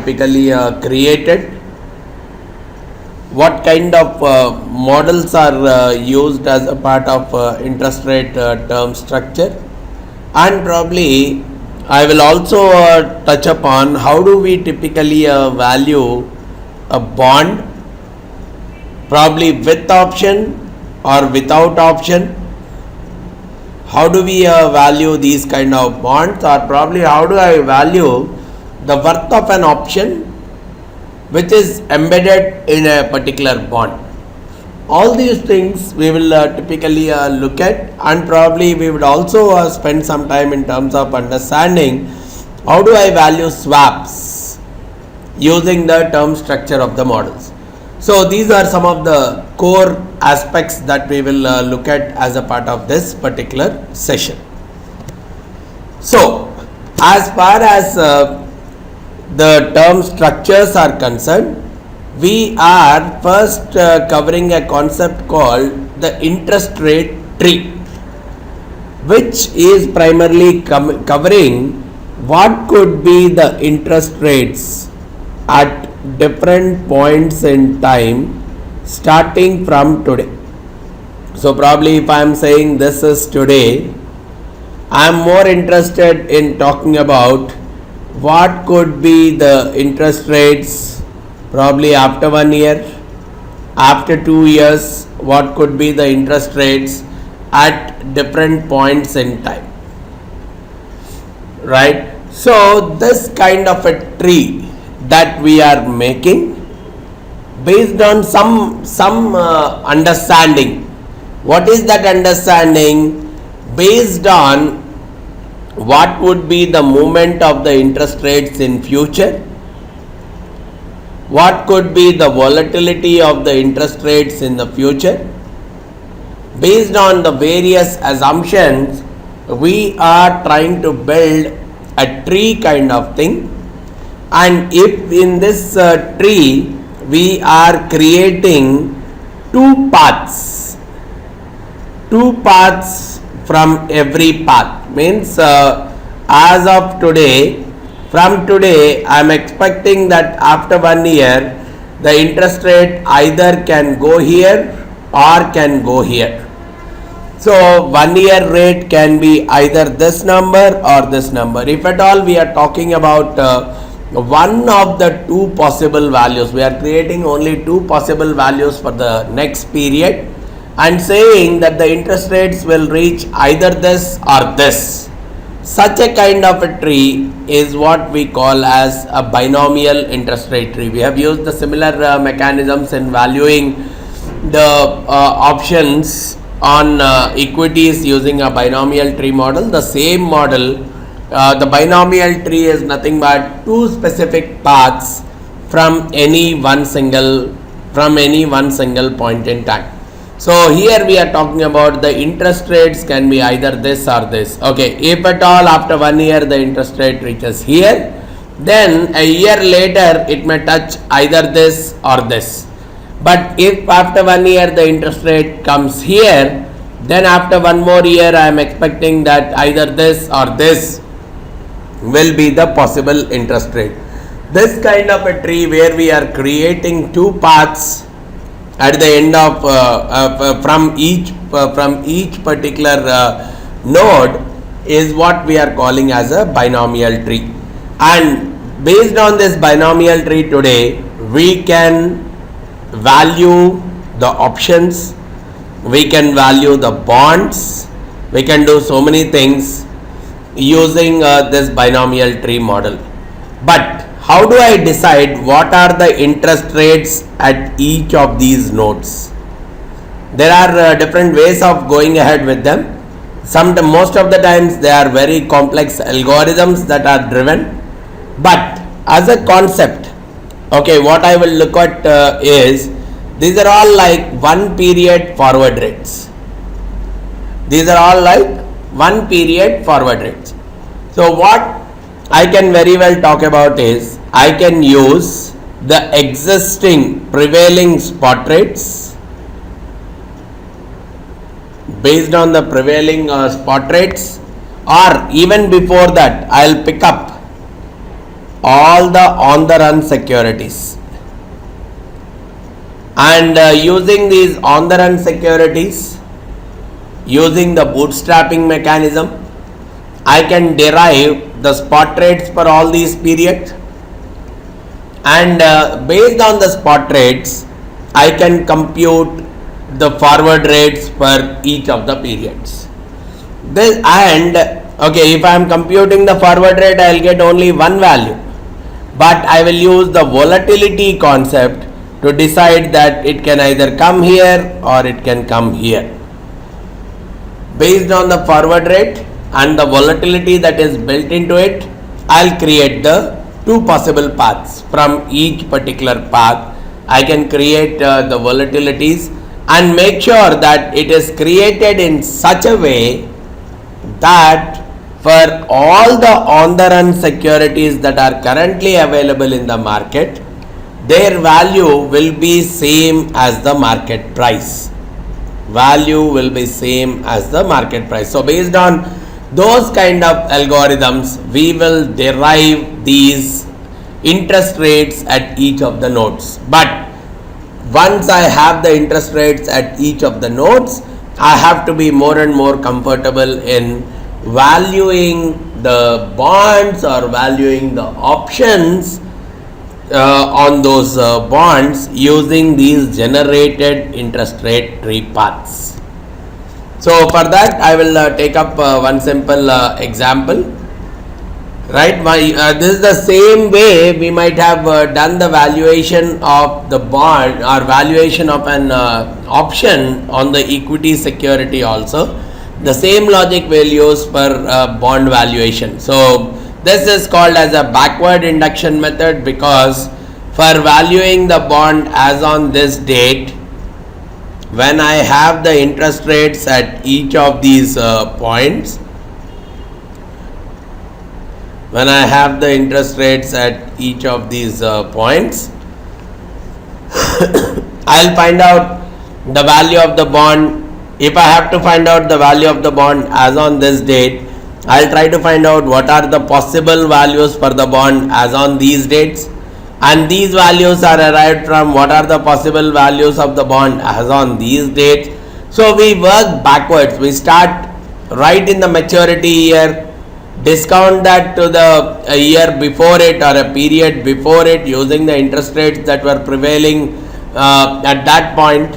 typically created, what kind of models are used as a part of interest rate term structure, and probably I will also touch upon how do we typically value a bond, probably with option or without option. How do we value these kind of bonds, or probably how do I value the worth of an option which is embedded in a particular bond. All these things we will typically look at, and probably we would also spend some time in terms of understanding how do I value swaps using the term structure of the models. So these are some of the core aspects that we will look at as a part of this particular session. So as far as the term structures are concerned, we are first covering a concept called the interest rate tree, which is primarily covering what could be the interest rates at different points in time starting from today. So probably if I am saying this is today, I am more interested in talking about what could be the interest rates probably after 1 year, after 2 years, what could be the interest rates at different points in time, right? So this kind of a tree that we are making based on some understanding. What is that understanding? Based on what would be the movement of the interest rates in future, what could be the volatility of the interest rates in the future. Based on the various assumptions, we are trying to build a tree kind of thing, and if in this tree we are creating two paths from every path, means as of today, from today I am expecting that after 1 year the interest rate either can go here or can go here. So 1 year rate can be either this number or this number. If at all we are talking about one of the two possible values, we are creating only two possible values for the next period and saying that the interest rates will reach either this or this. Such a kind of a tree is what we call as a binomial interest rate tree. We have used the similar mechanisms in valuing the options on equities using a binomial tree model. The same model, the binomial tree is nothing but two specific paths from any one single point in time. So here we are talking about the interest rates can be either this or this. Okay, if at all after 1 year the interest rate reaches here, then a year later it may touch either this or this. But if after 1 year the interest rate comes here, then after one more year I am expecting that either this or this will be the possible interest rate. This kind of a tree where we are creating two paths at the end of from each particular node is what we are calling as a binomial tree. And based on this binomial tree today, we can value the options, we can value the bonds, we can do so many things using this binomial tree model. But how do I decide what are the interest rates at each of these nodes? There are different ways of going ahead with them. Most of the times they are very complex algorithms that are driven. But as a concept, okay, what I will look at is these are all like 1 period forward rates. These are all like 1 period forward rates. So what I can very well talk about is I can use the existing prevailing spot rates. Based on the prevailing spot rates, or even before that I'll pick up all the on the run securities. And using these on the run securities, using the bootstrapping mechanism, I can derive the spot rates for all these periods, and based on the spot rates I can compute the forward rates for each of the periods. This, and okay, if I am computing the forward rate, I will get only one value, but I will use the volatility concept to decide that it can either come here or it can come here. Based on the forward rate and the volatility that is built into it, I'll create the two possible paths. From each particular path, I can create the volatilities and make sure that it is created in such a way that for all the on the run securities that are currently available in the market, their value will be same as the market price. Value will be same as the market price. So based on those kind of algorithms, we will derive these interest rates at each of the nodes. But once I have the interest rates at each of the nodes, I have to be more and more comfortable in valuing the bonds or valuing the options on those bonds using these generated interest rate tree paths. So for that I will take up one simple example. Right, this is the same way we might have done the valuation of the bond or valuation of an option on the equity security also. The same logic we'll use for bond valuation. So this is called as a backward induction method, because for valuing the bond as on this date, when I have the interest rates at each of these points, when I have the interest rates at each of these points, I'll find out the value of the bond. If I have to find out the value of the bond as on this date, I'll try to find out what are the possible values for the bond as on these dates, and these values are arrived from what are the possible values of the bond as on these dates. So we work backwards. We start right in the maturity year, discount that to the year before it or a period before it using the interest rates that were prevailing at that point,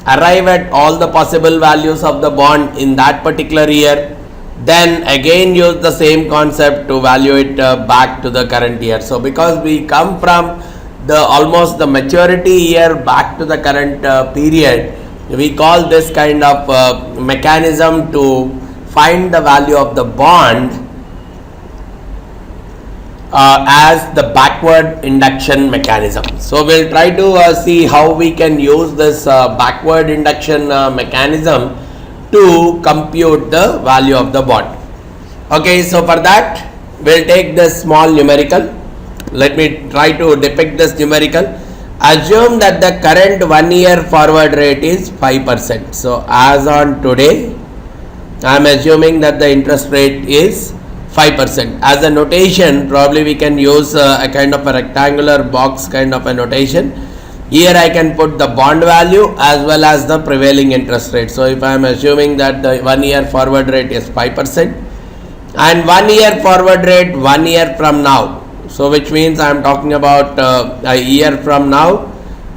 arrive at all the possible values of the bond in that particular year, then again use the same concept to value it back to the current year. So because we come from the almost the maturity year back to the current period, we call this kind of mechanism to find the value of the bond as the backward induction mechanism. So we'll try to see how we can use this backward induction mechanism to compute the value of the bond. Okay, so for that we'll take this small numerical. Let me try to depict this numerical. Assume that the current 1 year forward rate is 5%. So as on today, I am assuming that the interest rate is 5%. As a notation, probably we can use a kind of a rectangular box kind of a notation. Here I can put the bond value as well as the prevailing interest rate. So if I am assuming that the 1 year forward rate is 5% and 1 year forward rate 1 year from now, so which means I am talking about a year from now,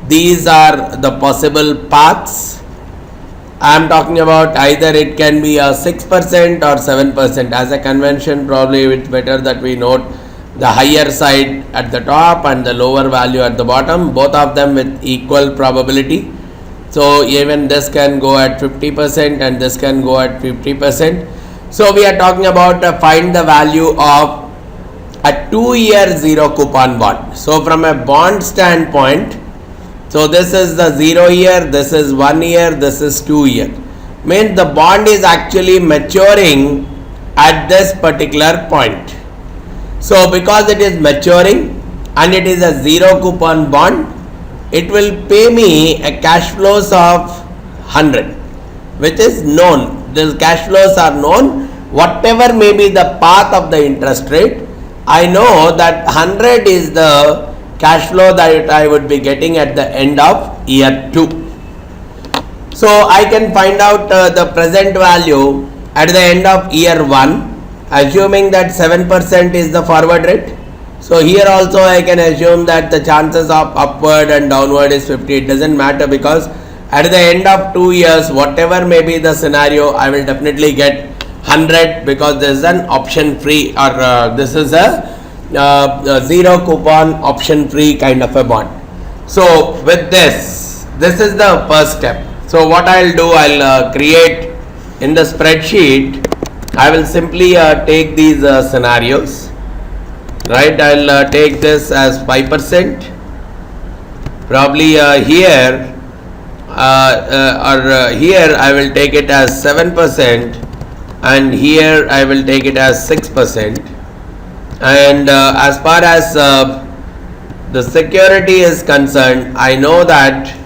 these are the possible paths. I am talking about either it can be a 6% or 7%. As a convention, probably it's better that we note the higher side at the top and the lower value at the bottom, both of them with equal probability. So even this can go at 50% and this can go at 50%. So we are talking about find the value of a 2 year zero coupon bond. So from a bond standpoint, so this is the 0 year, this is 1 year, this is 2 year. Means the bond is actually maturing at this particular point. So because it is maturing and it is a zero coupon bond, it will pay me a cash flows of 100, which is known. These cash flows are known. Whatever may be the path of the interest rate, I know that 100 is the cash flow that I would be getting at the end of year 2. So I can find out the present value at the end of year 1, assuming that 7% is the forward rate. So here also I can assume that the chances of upward and downward is 50. It doesn't matter, because at the end of 2 years, whatever may be the scenario, I will definitely get 100, because this is an option free, or this is a zero coupon option free kind of a bond. So with this is the first step. So what I'll do, I'll create in the spreadsheet, I will simply take these scenarios, right? I'll take this as 5%, probably here here I will take it as 7%, and here I will take it as 6%. And as far as the security is concerned, I know that